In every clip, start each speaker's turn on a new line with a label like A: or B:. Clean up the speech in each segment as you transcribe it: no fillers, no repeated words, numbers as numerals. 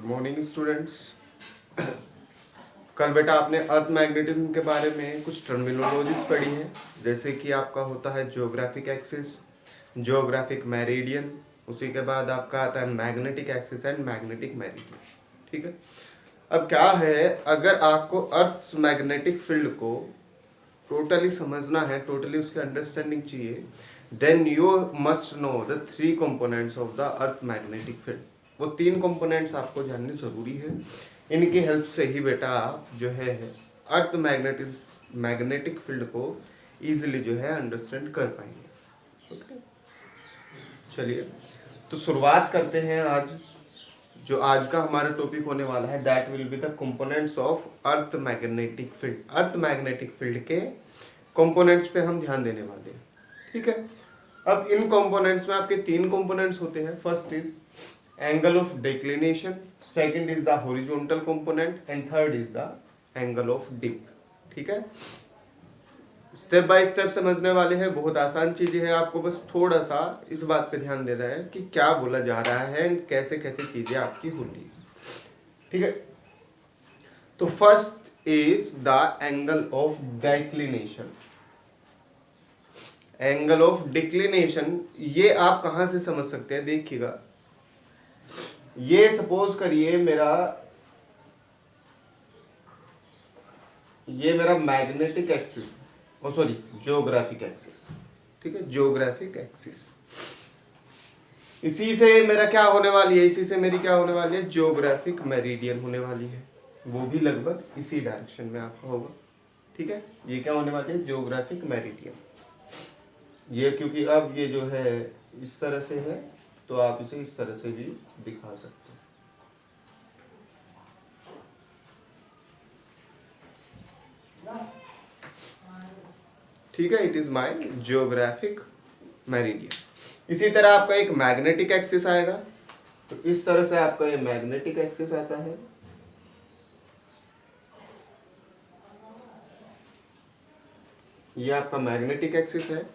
A: Morning students. कल बेटा आपने अर्थ मैग्नेटिज्म के बारे में कुछ टर्मिनोलॉजीज पढ़ी हैं, जैसे कि आपका होता है जियोग्राफिक एक्सिस, जियोग्राफिक मेरिडियन, उसी के बाद आपका आता है magnetic axis and magnetic meridian. ठीक है, अब क्या है, अगर आपको अर्थ मैग्नेटिक फील्ड को टोटली समझना है, टोटली उसकी अंडरस्टैंडिंग चाहिए, then you must know the 3 components of the earth magnetic field. वो 3 कंपोनेंट्स आपको जानने जरूरी है। इनकी हेल्प से ही बेटा आप जो है अर्थ मैग्नेटिक फील्ड को इजीली जो है अंडरस्टैंड कर पाएंगे। ओके, चलिए तो शुरुआत करते हैं। आज का हमारा टॉपिक होने वाला है that will be the components of earth magnetic field. Earth magnetic field के कंपोनेंट्स पे हम ध्यान देने वाले हैं। ठीक है, अब इन कंपोनेंट्स में आपके 3 कंपोनेंट्स होते हैं। First is angle of declination, second is the horizontal component and third is the angle of dip. ठीक है, स्टेप बाय स्टेप समझने वाले हैं, बहुत आसान चीजें हैं। आपको बस थोड़ा सा इस बात पे ध्यान देना है कि क्या बोला जा रहा है एंड कैसे कैसे चीजें आपकी होती है। ठीक है, तो first is the angle of declination. Angle of declination ये आप कहां से समझ सकते हैं, देखिएगा। ये सपोज करिए मेरा magnetic axis, sorry geographic axis. ठीक है, जियोग्राफिक एक्सिस, इसी से मेरा क्या होने वाली है, इसी से मेरी क्या होने वाली है, जियोग्राफिक मेरिडियन होने वाली है। वो भी लगभग इसी डायरेक्शन में आपका होगा। ठीक है, ये क्या होने वाली है, जियोग्राफिक मेरिडियन। ये क्योंकि अब ये जो है इस तरह से है, तो आप इसे इस तरह से भी दिखा सकते हैं। ठीक है, it is my geographic meridian. इसी तरह आपका एक मैग्नेटिक एक्सिस आएगा, तो इस तरह से आपका ये मैग्नेटिक एक्सिस आता है। ये आपका मैग्नेटिक एक्सिस है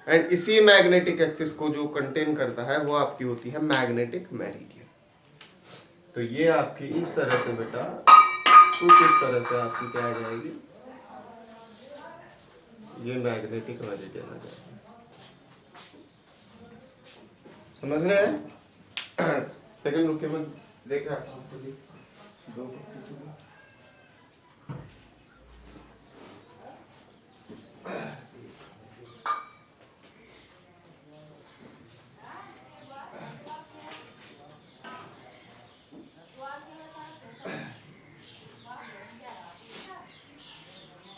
A: एंड इसी मैग्नेटिक एक्सिस को जो कंटेन करता है वो आपकी होती है मैग्नेटिक मेरिडियन। तो ये आपकी इस तरह से बेटा कुछ इस तरह से आपकी क्या आ जाएगी, ये मैग्नेटिक मेरिडियन आ जाएगी। समझ रहे हैं? सेकंड रुके मैं देख रहा हूँ।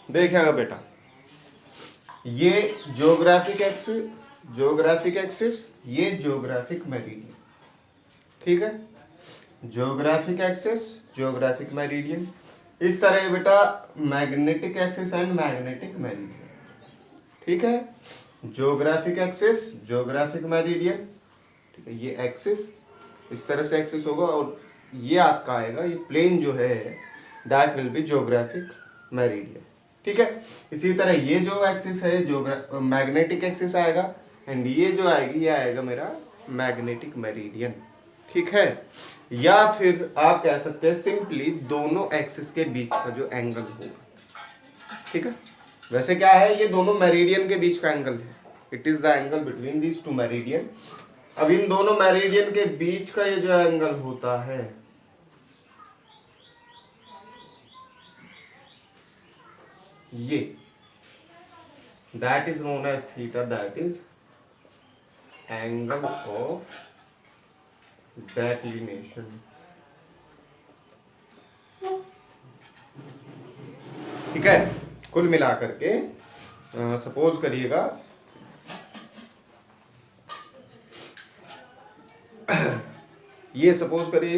A: देखिएगा बेटा, ये जियोग्राफिक एक्सिस, ये जियोग्राफिक मेरिडियन। ठीक है, जियोग्राफिक एक्सिस, जियोग्राफिक मेरिडियन। इस तरह बेटा magnetic axis and magnetic meridian. ठीक है, जियोग्राफिक एक्सिस, जियोग्राफिक मेरिडियन। ठीक है, ये एक्सिस इस तरह से एक्सिस होगा और ये आपका आएगा, ये प्लेन जो है that will be geographic meridian. ठीक है, इसी तरह ये जो एक्सिस है मैग्नेटिक एक्सिस आएगा एंड ये जो आएगी ये आएगा मेरा मैग्नेटिक मेरिडियन। ठीक है, या फिर आप कह सकते हैं सिंपली दोनों एक्सिस के बीच का जो एंगल होगा। ठीक है, वैसे क्या है, ये दोनों मेरिडियन के बीच का एंगल है। It is the angle between these 2 meridian. अब इन दोनों मेरिडियन के बीच का ये जो एंगल होता है ये that is known as theta, that is angle of declination. ठीक है, कुल मिलाकर के सपोज करिएगा ये सपोज करिए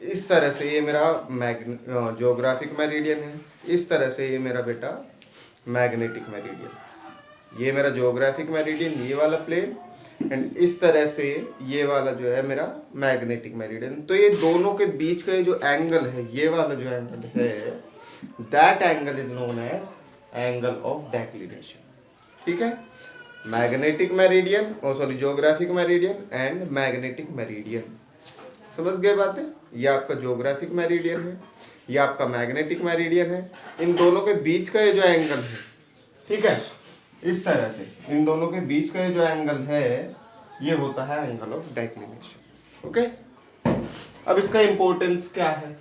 A: इस तरह से ये मेरा जियोग्राफिक मेरिडियन है, इस तरह से ये मेरा बेटा मैग्नेटिक मेरिडियन। ये मेरा जियोग्राफिक मेरिडियन, ये वाला प्लेन, एंड इस तरह से ये वाला जो है मेरा मैग्नेटिक मेरिडियन। तो ये दोनों के बीच का जो एंगल है, ये वाला जो एंगल है that angle is known as angle of declination. ठीक है, magnetic meridian, geographic meridian and magnetic meridian. समझ गए बातें? ये आपका ज्योग्राफिक मेरिडियन है, ये आपका मैग्नेटिक मेरिडियन है। इन दोनों के बीच का ये जो एंगल है, ठीक है, इस तरह से इन दोनों के बीच का ये जो एंगल है ये होता है एंगल ऑफ डेक्लिनेशन। ओके, अब इसका इंपॉर्टेंस क्या है?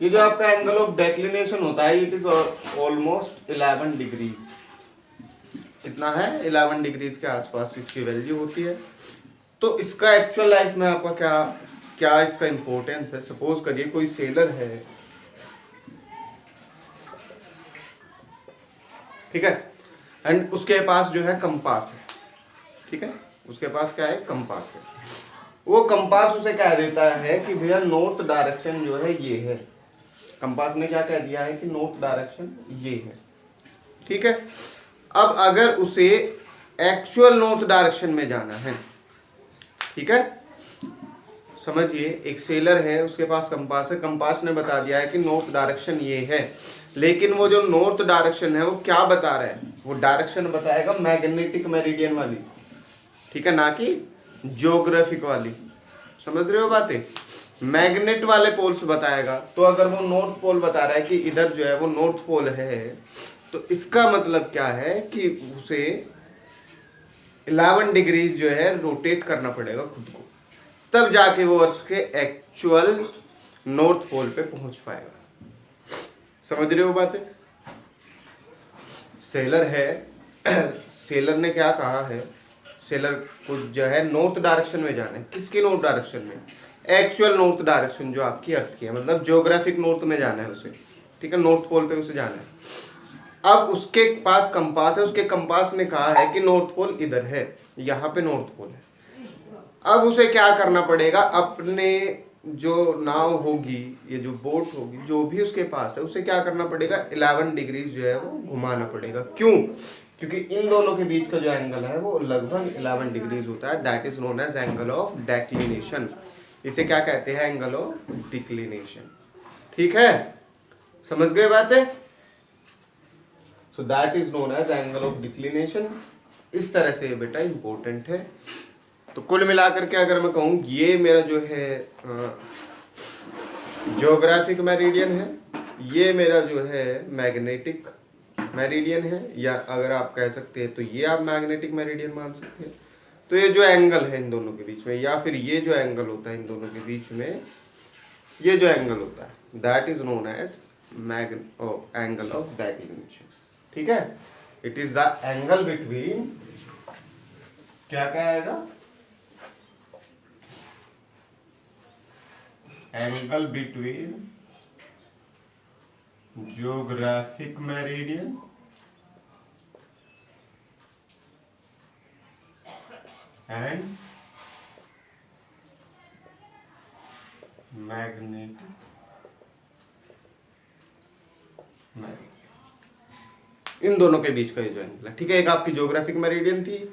A: ये जो आपका एंगल ऑफ डेक्लिनेशन होता है इट इज ऑलमोस्ट 11 डिग्रीज। कितना है? 11 डिग्रीज के आसपास इसकी वैल्यू होती है। तो इसका एक्चुअल लाइफ में आपका क्या क्या इसका इंपॉर्टेंस है? सपोज करिए कोई सेलर है, ठीक है, एंड उसके पास जो है कंपास है, ठीक है, उसके पास क्या है? कंपास है। वो कंपास उसे कह देता है कि भैया नॉर्थ डायरेक्शन जो है ये है। कंपास ने क्या कह दिया है कि नॉर्थ डायरेक्शन ये है, ठीक है। अब अगर उसे एक्चुअल नॉर्थ डायरेक्शन में जाना है, ठीक है, समझिए एक सेलर है, उसके पास कंपास है, कंपास ने बता दिया है कि नॉर्थ डायरेक्शन ये है, लेकिन वो जो नॉर्थ डायरेक्शन है वो क्या बता रहा है? वो डायरेक्शन बताएगा मैग्नेटिक मेरिडियन वाली, ठीक है, ना कि ज्योग्राफिक वाली। समझ रहे हो बातें? मैग्नेट वाले पोल्स बताएगा। तो अगर वो नॉर्थ पोल बता रहा है कि इधर जो है वो नॉर्थ पोल है, तो इसका मतलब क्या है कि उसे 11 डिग्रीज जो है रोटेट करना पड़ेगा खुद को, तब जाके वो अर्थ के एक्चुअल नॉर्थ पोल पे पहुंच पाएगा। समझ रहे हो बातें? सेलर है सेलर ने क्या कहा है? सेलर को जो है नॉर्थ डायरेक्शन में जाना है। किसकी नॉर्थ डायरेक्शन में? एक्चुअल नॉर्थ डायरेक्शन जो आपकी अर्थ की है, मतलब ज्योग्राफिक नॉर्थ में जाना है उसे, ठीक है, नॉर्थ पोल पे उसे जाना है। अब उसके पास कंपास है, उसके कंपास ने कहा है कि नॉर्थ पोल इधर है, यहाँ पे नॉर्थ पोल है। अब उसे क्या करना पड़ेगा? अपने जो नाव होगी, ये जो बोट होगी, जो भी उसके पास है, उसे क्या करना पड़ेगा? 11 डिग्रीज जो है वो घुमाना पड़ेगा। क्यों? क्योंकि इन दोनों के बीच का जो एंगल है वो लगभग 11 डिग्रीज होता है। That is known as angle of declination. इसे क्या कहते हैं? Angle of declination. ठीक है, समझ गए बातें? So that is known as angle of declination. इस तरह से बेटा इंपॉर्टेंट है। तो कुल मिलाकर के अगर मैं कहूँ, ये मेरा जो है ज्योग्राफिक मेरिडियन है, ये मेरा जो है मैग्नेटिक मेरिडियन है, या अगर आप कह सकते हैं तो ये आप मैग्नेटिक मेरिडियन मान सकते हैं। तो ये जो एंगल है इन दोनों के बीच में, या फिर ये जो एंगल होता है इन दोनों के बीच में, ये जो एंगल होता है that is known as angle of declination. ठीक है, it is the angle between, क्या आएगा? Angle between geographic meridian and magnetic meridian, इन दोनों के बीच का ये जो एंगल है। ठीक है, एक आपकी ज्योग्राफिक मेरिडियन थी,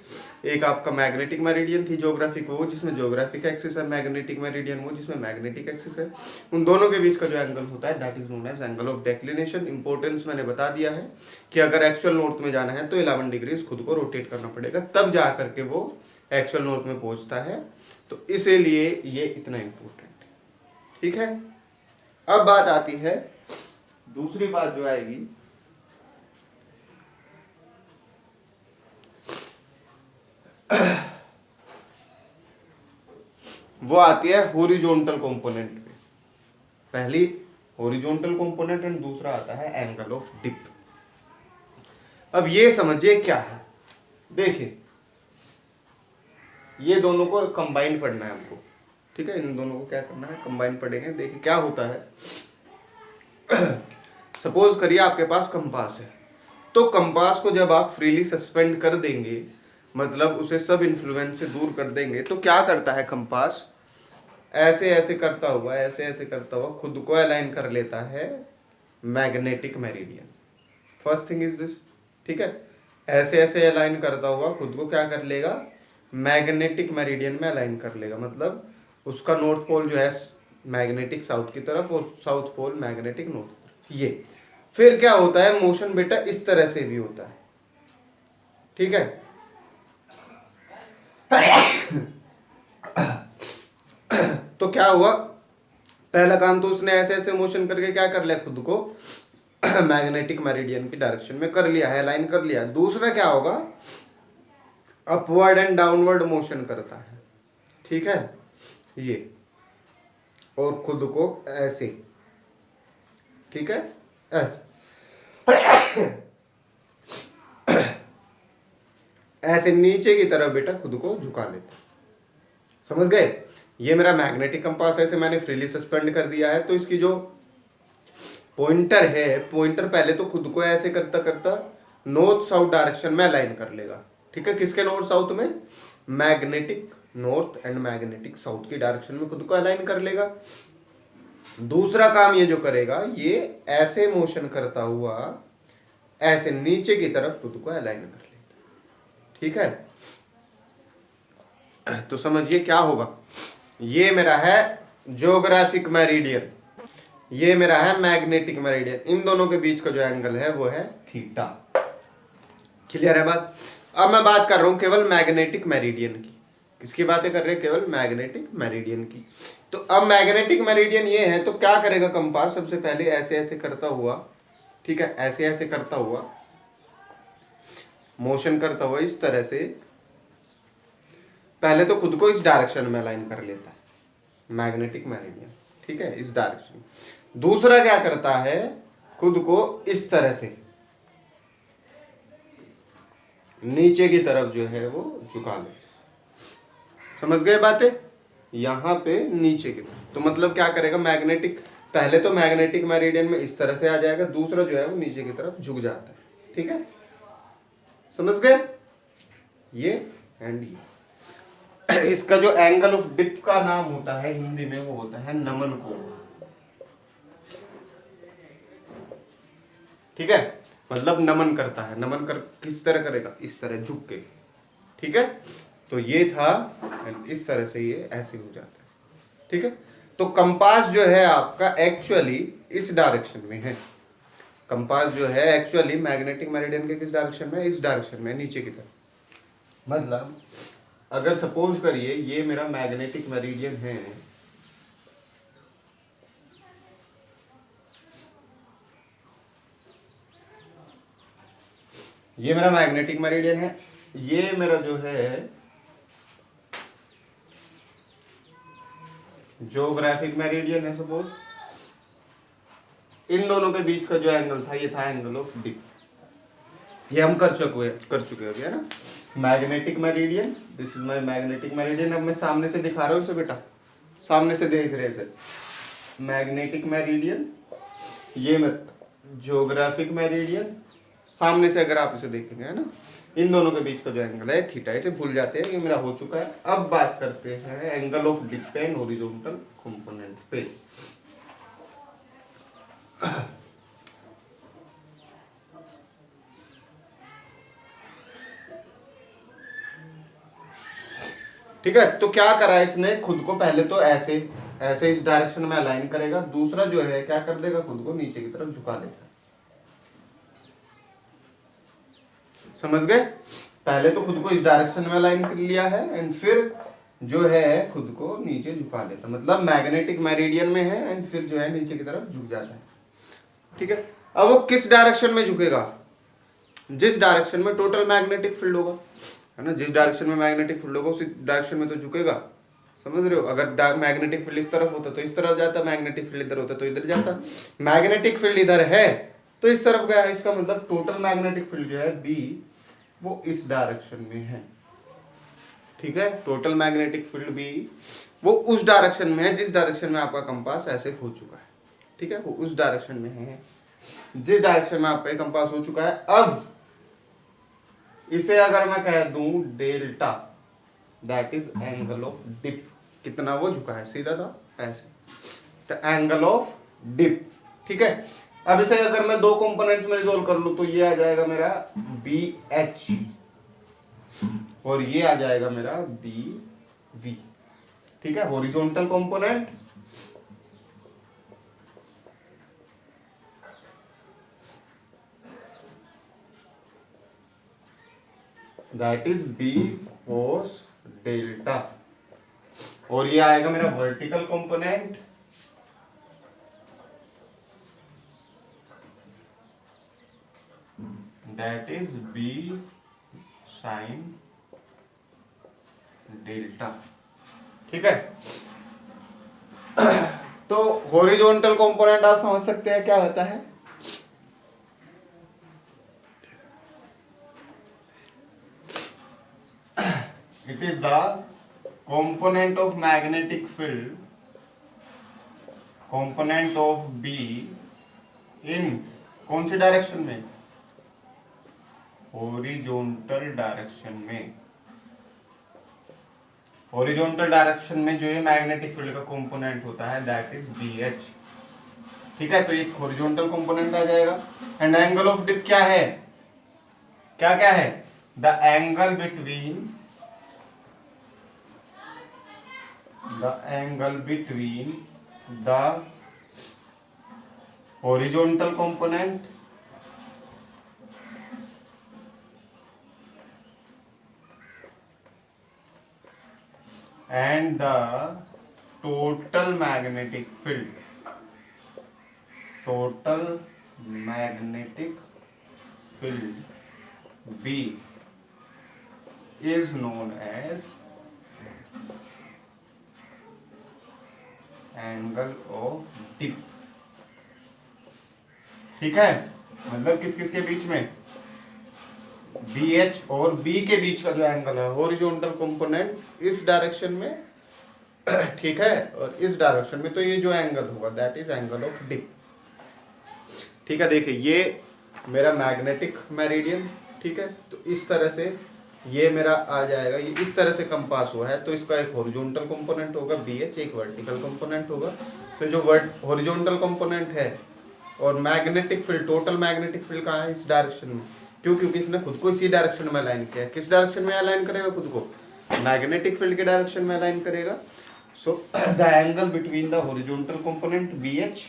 A: एक आपका मैग्नेटिक मेरिडियन थी। ज्योग्राफिक वो जिसमें ज्योग्राफिक एक्सिस है, मैग्नेटिक मेरिडियन वो जिसमें मैग्नेटिक एक्सिस है। उन दोनों के बीच का जो एंगल होता है that is known as angle of declination. Importance मैंने बता दिया है कि अगर एक्चुअल नॉर्थ में जाना है तो 11 डिग्रीज खुद को रोटेट करना पड़ेगा, तब जा करके वो एक्चुअल नॉर्थ में पहुंचता है। तो इसीलिए ये इतना इंपॉर्टेंट है। ठीक है, अब बात आती है, दूसरी बात जो आएगी वो आती है हॉरिजॉन्टल कंपोनेंट पे। पहली हॉरिजॉन्टल कंपोनेंट एंड दूसरा आता है एंगल ऑफ डिप। अब ये समझिए क्या है, देखिए ये दोनों को कंबाइन पढ़ना है हमको। ठीक है, इन दोनों को क्या करना है? कंबाइन पढ़ेंगे। देखिए क्या होता है सपोज करिए आपके पास कंपास है, तो कंपास को जब आप फ्रीली सस्पेंड कर देंगे, मतलब उसे सब इन्फ्लुएंस से दूर कर देंगे, तो क्या करता है कंपास? ऐसे ऐसे करता हुआ, ऐसे ऐसे करता हुआ खुद को अलाइन कर लेता है magnetic meridian. First thing is this. ठीक है, ऐसे ऐसे अलाइन करता हुआ खुद को क्या कर लेगा? मैग्नेटिक मेरिडियन में अलाइन कर लेगा। मतलब उसका नॉर्थ पोल जो है मैग्नेटिक साउथ की तरफ और साउथ पोल मैग्नेटिक नॉर्थ। ये फिर क्या होता है? मोशन बेटा इस तरह से भी होता है। ठीक है, तो क्या हुआ, पहला काम तो उसने ऐसे ऐसे मोशन करके क्या कर लिया, खुद को मैग्नेटिक मेरिडियन की डायरेक्शन में कर लिया है, अलाइन कर लिया। दूसरा क्या होगा, अपवर्ड एंड डाउनवर्ड मोशन करता है, ठीक है, ये, और खुद को ऐसे, ठीक है, ऐसे ऐसे नीचे की तरफ बेटा खुद को झुका लेता। समझ गए? ये मेरा मैग्नेटिक कंपास ऐसे मैंने फ्रीली सस्पेंड कर दिया है। तो इसकी जो पॉइंटर है, पॉइंटर पहले तो खुद को ऐसे करता करता नॉर्थ साउथ डायरेक्शन में अलाइन कर लेगा, ठीक है। किसके नॉर्थ साउथ में? Magnetic north and magnetic south की डायरेक्शन में खुद को अलाइन कर लेगा। दूसरा काम ये जो करेगा, ये ऐसे मोशन करता हुआ ऐसे नीचे की तरफ खुद को अलाइन कर लेगा, ठीक है। तो समझिए क्या होगा, ये मेरा है ज्योग्राफिक मेरिडियन, ये मेरा है मैग्नेटिक मेरिडियन। इन दोनों के बीच का जो एंगल है वो है थीटा। क्लियर है बात? अब मैं बात कर रहा हूं केवल मैग्नेटिक मेरिडियन की। किसकी बातें कर रहे हैं? केवल मैग्नेटिक मेरिडियन की। तो अब मैग्नेटिक मेरिडियन ये है, तो क्या करेगा कंपास, सबसे पहले ऐसे ऐसे करता हुआ, ठीक है, ऐसे ऐसे करता हुआ मोशन करता हुआ इस तरह से पहले तो खुद को इस डायरेक्शन में अलाइन कर लेता है मैग्नेटिक मेरिडियन, ठीक है, इस डायरेक्शन। दूसरा क्या करता है, खुद को इस तरह से नीचे की तरफ जो है वो झुका ले। समझ गए बातें? यहां पे नीचे की तरफ, तो मतलब क्या करेगा, मैग्नेटिक, पहले तो मैग्नेटिक मेरिडियन में इस तरह से आ जाएगा, दूसरा जो है वो नीचे की तरफ झुक जाता है, ठीक है। समझ गए? ये एंड ये। इसका जो एंगल ऑफ डिप का नाम होता है हिंदी में, वो होता है नमन कोण, ठीक है। मतलब नमन करता है, नमन कर किस तरह करेगा, इस तरह झुक के, ठीक है। तो ये था, इस तरह से ये ऐसे हो जाता है, ठीक है। तो कंपास जो है आपका एक्चुअली इस डायरेक्शन में है। कंपास जो है एक्चुअली मैग्नेटिक मेरिडियन के किस डायरेक्शन में? इस डायरेक्शन में, नीचे की तरफ। मतलब अगर सपोज करिए ये मेरा मैग्नेटिक मेरिडियन है, ये मेरा मैग्नेटिक मेरिडियन है, ये मेरा जो है ज्योग्राफिक मेरिडियन है सपोज। इन दोनों के बीच का जो एंगल था, ये था एंगल ऑफ डिप। ये हम कर चुके हो ना। Magnetic meridian, this is my magnetic meridian. अब मैं सामने से दिखा रहा हूँ इसे बेटा, सामने से देख रहे हैं मैग्नेटिक मेरिडियन, ये ज्योग्राफिक मेरिडियन। सामने से अगर आप इसे देखेंगे, है ना, इन दोनों के बीच का जो एंगल है थीटा, इसे भूल जाते हैं, ये मेरा हो चुका है। अब बात करते हैं angle of dip and horizontal component पे। ठीक है, तो क्या करा इसने, खुद को पहले तो ऐसे ऐसे इस डायरेक्शन में अलाइन करेगा, दूसरा जो है क्या कर देगा, खुद को नीचे की तरफ झुका देगा। समझ गए? पहले तो खुद को इस डायरेक्शन में अलाइन कर लिया है एंड फिर जो है खुद को नीचे झुका देता, मतलब मैग्नेटिक मेरिडियन में है एंड फिर जो है नीचे की तरफ झुक जाता है, ठीक है। अब वो किस डायरेक्शन में झुकेगा? जिस डायरेक्शन में टोटल मैग्नेटिक फील्ड होगा, है ना, जिस डायरेक्शन में मैग्नेटिक फील्ड होगा उसी डायरेक्शन में तो झुकेगा। समझ रहे हो? अगर मैग्नेटिक फील्ड इस तरफ होता तो इस तरफ जाता, मैग्नेटिक फील्ड इधर होता तो इधर जाता। मैग्नेटिक फील्ड इधर है तो इस तरफ गया, इसका मतलब टोटल मैग्नेटिक फील्ड जो है बी, वो इस डायरेक्शन में है, ठीक है। टोटल मैग्नेटिक फील्ड बी वो उस डायरेक्शन में है जिस डायरेक्शन में आपका कंपास ऐसे हो चुका है, ठीक है, वो उस डायरेक्शन में है जिस डायरेक्शन में आपका कंपास हो चुका है। अब इसे अगर मैं कह दूं delta, that is angle of dip, कितना वो झुका है, सीधा था ऐसे, तो एंगल ऑफ डिप, ठीक है। अब इसे अगर मैं दो कंपोनेंट्स में रिजोल्व कर लूं तो ये आ जाएगा मेरा बी एच और ये आ जाएगा मेरा बी वी, ठीक है। Horizontal component that is B cos delta, और ये आएगा मेरा vertical component, that is B sine delta. ठीक है, तो हॉरिजॉन्टल कंपोनेंट आप समझ सकते हैं क्या होता है। It is the component of magnetic field, component of B in कौन सी डायरेक्शन में, हॉरिजॉन्टल डायरेक्शन में। हॉरिजॉन्टल डायरेक्शन में जो ये मैग्नेटिक फील्ड का कंपोनेंट होता है दैट इज BH। ठीक है, तो ये हॉरिजॉन्टल कंपोनेंट आ जाएगा। एंड एंगल ऑफ डिप क्या है, क्या क्या है, the angle between the horizontal component and the total magnetic field, total magnetic field B is known as angle of dip. ठीक है, मतलब किस किस के बीच में, BH और B के बीच का जो एंगल है, हॉरिजॉन्टल कंपोनेंट इस डायरेक्शन में, ठीक है, और इस डायरेक्शन में, तो ये जो एंगल होगा that is angle of dip. ठीक है, देखिए ये मेरा मैग्नेटिक मेरिडियन, ठीक है, तो इस तरह से ये मेरा आ जाएगा, ये इस तरह से कंपास हुआ है, तो इसका एक हॉरिजॉन्टल कंपोनेंट होगा BH, एक वर्टिकल कंपोनेंट होगा। तो जो हॉरिजॉन्टल कंपोनेंट है और magnetic field, total magnetic field कहाँ है, इस डायरेक्शन में, क्योंकि इसने खुद को इसी डायरेक्शन में अलाइन किया है। किस डायरेक्शन में अलाइन करेगा खुद को, मैग्नेटिक फील्ड के डायरेक्शन में अलाइन करेगा। So the angle between the horizontal component BH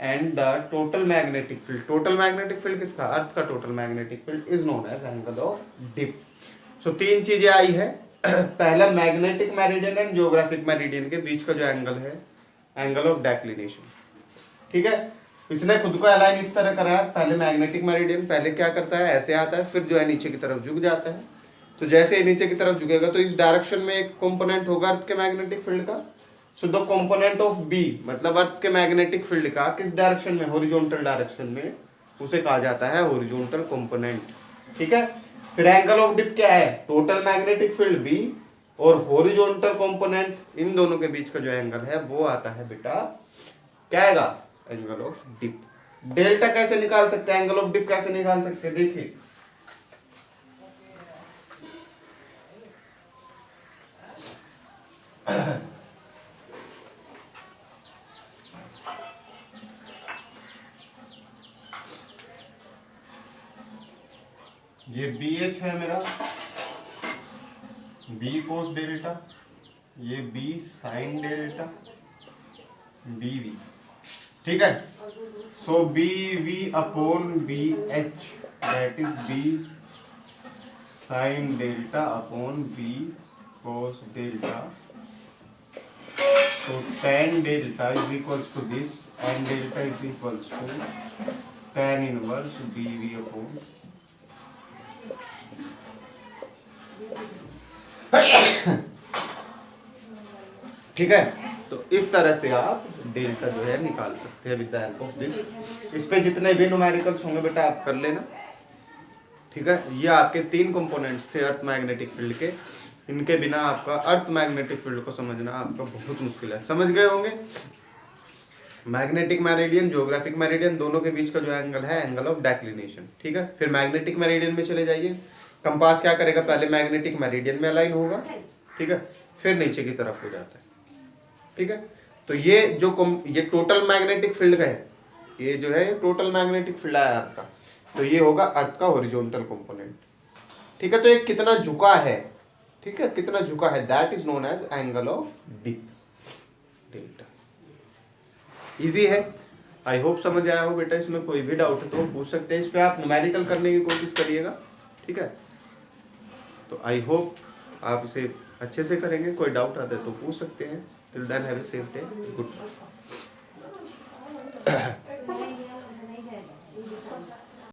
A: and the total magnetic field, total magnetic field किसका, अर्थ का total magnetic field is known as angle of dip. So तीन चीजें आई है, पहला magnetic meridian and geographic meridian के बीच का जो एंगल है, एंगल ऑफ डेक्लिनेशन। ठीक है, इसने खुद को अलाइन इस तरह करा है, पहले मैग्नेटिक मेरिडियन पहले क्या करता है, ऐसे आता है, फिर जो है नीचे की तरफ झुक जाता है। तो जैसे ही नीचे की तरफ झुकेगा तो इस डायरेक्शन में एक कंपोनेंट होगा अर्थ के मैग्नेटिक फील्ड का। So the component of B, मतलब अर्थ के मैग्नेटिक फील्ड का किस डायरेक्शन में, हॉरिजॉन्टल डायरेक्शन में, उसे कहा जाता है हॉरिजॉन्टल कंपोनेंट। ठीक है, फिर एंगल ऑफ डिप क्या है, टोटल मैग्नेटिक फील्ड बी और हॉरिजॉन्टल कंपोनेंट, इन दोनों के बीच का जो एंगल है वो आता है बेटा, क्या आएगा, एंगल ऑफ डिप। डेल्टा कैसे निकाल सकते हैं, एंगल ऑफ डिप कैसे निकाल सकते हैं, देखिए ये BH है मेरा, B कोस डेल्टा, ये B साइन डेल्टा, BV। ठीक है, सो BV upon BH that is B sine delta upon B cos delta. So tan delta is equals to this and delta is equals to tan inverse BV upon ठीक है। तो इस तरह से आप delta जो है निकाल सकते हैं with the help of this. इस पे जितने भी न्यूमेरिकल्स होंगे बेटा आप कर लेना, ठीक है। ये आपके तीन कंपोनेंट्स थे अर्थ मैग्नेटिक फील्ड के, इनके बिना आपका अर्थ मैग्नेटिक फील्ड को समझना आपका बहुत मुश्किल है। समझ गए होंगे, मैग्नेटिक मेरिडियन ज्योग्राफिक मेरिडियन दोनों के बीच का जो एंगल है एंगल ऑफ डेक्लिनेशन, ठीक है। फिर मैग्नेटिक मेरिडियन में चले जाइए, कंपास क्या करेगा, पहले मैग्नेटिक मेरिडियन में अलाइन होगा, ठीक है, फिर नीचे की तरफ हो जाता है, ठीक है। तो ये जो ये टोटल मैग्नेटिक फील्ड का है, ये जो है टोटल मैग्नेटिक फील्ड है अर्थ का, तो ये होगा अर्थ का हॉरिजॉन्टल कंपोनेंट, ठीक है। तो ये कितना झुका है, ठीक है, कितना झुका है, that is known as angle of delta. Easy है, आई होप समझ आया हो बेटा। इसमें कोई भी डाउट है तो पूछ सकते हैं, इस पे आप न्यूमेरिकल करने की कोशिश करिएगा, ठीक है। तो आई होप आप इसे अच्छे से करेंगे। कोई डाउट आता है तो पूछ सकते हैं। Till then have a safe day. Good.